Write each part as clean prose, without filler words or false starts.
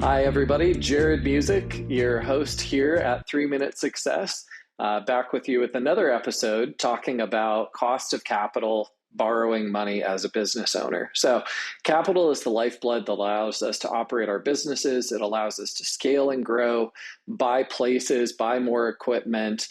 Hi, everybody. Jarrod Musick, your host here at 3 Minute Success, back with you with another episode talking about cost of capital, borrowing money as a business owner. So capital is the lifeblood that allows us to operate our businesses. It allows us to scale and grow, buy places, buy more equipment,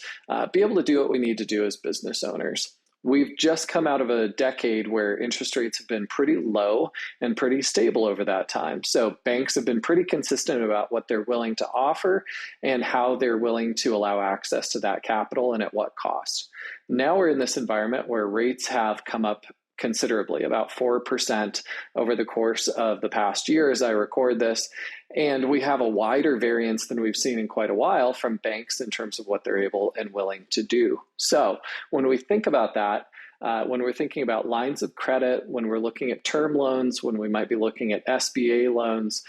be able to do what we need to do as business owners. We've just come out of a decade where interest rates have been pretty low and pretty stable over that time. So banks have been pretty consistent about what they're willing to offer and how they're willing to allow access to that capital and at what cost. Now we're in this environment where rates have come up considerably, about 4% over the course of the past year as I record this. And we have a wider variance than we've seen in quite a while from banks in terms of what they're able and willing to do. So when we think about that, when we're thinking about lines of credit, when we're looking at term loans, when we might be looking at SBA loans,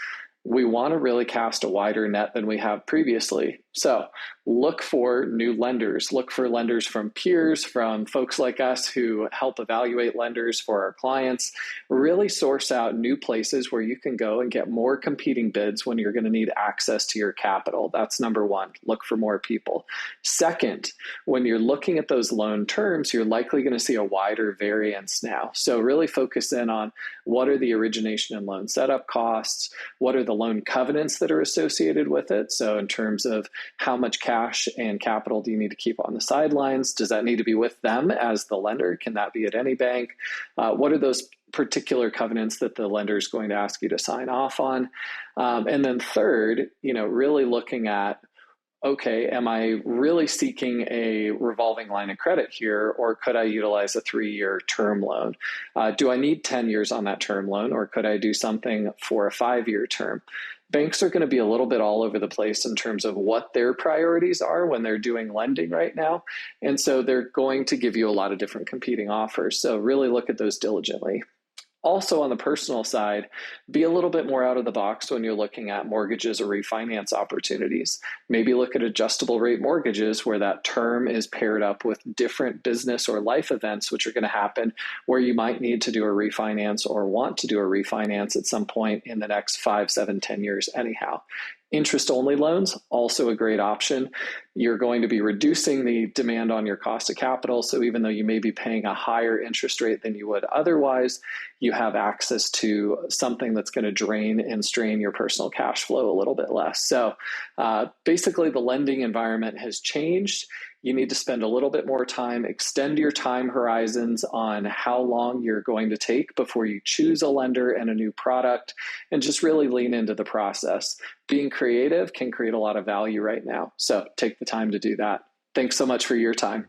we want to really cast a wider net than we have previously. So look for new lenders, look for lenders from peers, from folks like us who help evaluate lenders for our clients. Really source out new places where you can go and get more competing bids when you're going to need access to your capital. That's number one, look for more people. Second, when you're looking at those loan terms, you're likely going to see a wider variance now. So really focus in on what are the origination and loan setup costs, what are the loan covenants that are associated with it. So in terms of how much cash and capital do you need to keep on the sidelines? Does that need to be with them as the lender? Can that be at any bank? What are those particular covenants that the lender is going to ask you to sign off on? And then third, really looking at, okay, am I really seeking a revolving line of credit here, or could I utilize a 3-year term loan? Do I need 10 years on that term loan, or could I do something for a 5-year term? Banks are going to be a little bit all over the place in terms of what their priorities are when they're doing lending right now. And so they're going to give you a lot of different competing offers. So really look at those diligently. Also on the personal side, be a little bit more out of the box when you're looking at mortgages or refinance opportunities. Maybe look at adjustable rate mortgages where that term is paired up with different business or life events which are going to happen where you might need to do a refinance or want to do a refinance at some point in the next 5, 7, 10 years anyhow. Interest-only loans, also a great option. You're going to be reducing the demand on your cost of capital. So even though you may be paying a higher interest rate than you would otherwise, you have access to something that's going to drain and strain your personal cash flow a little bit less. So basically the lending environment has changed. You need to spend a little bit more time, extend your time horizons on how long you're going to take before you choose a lender and a new product, and just really lean into the process. Being creative can create a lot of value right now. So take the time to do that. Thanks so much for your time.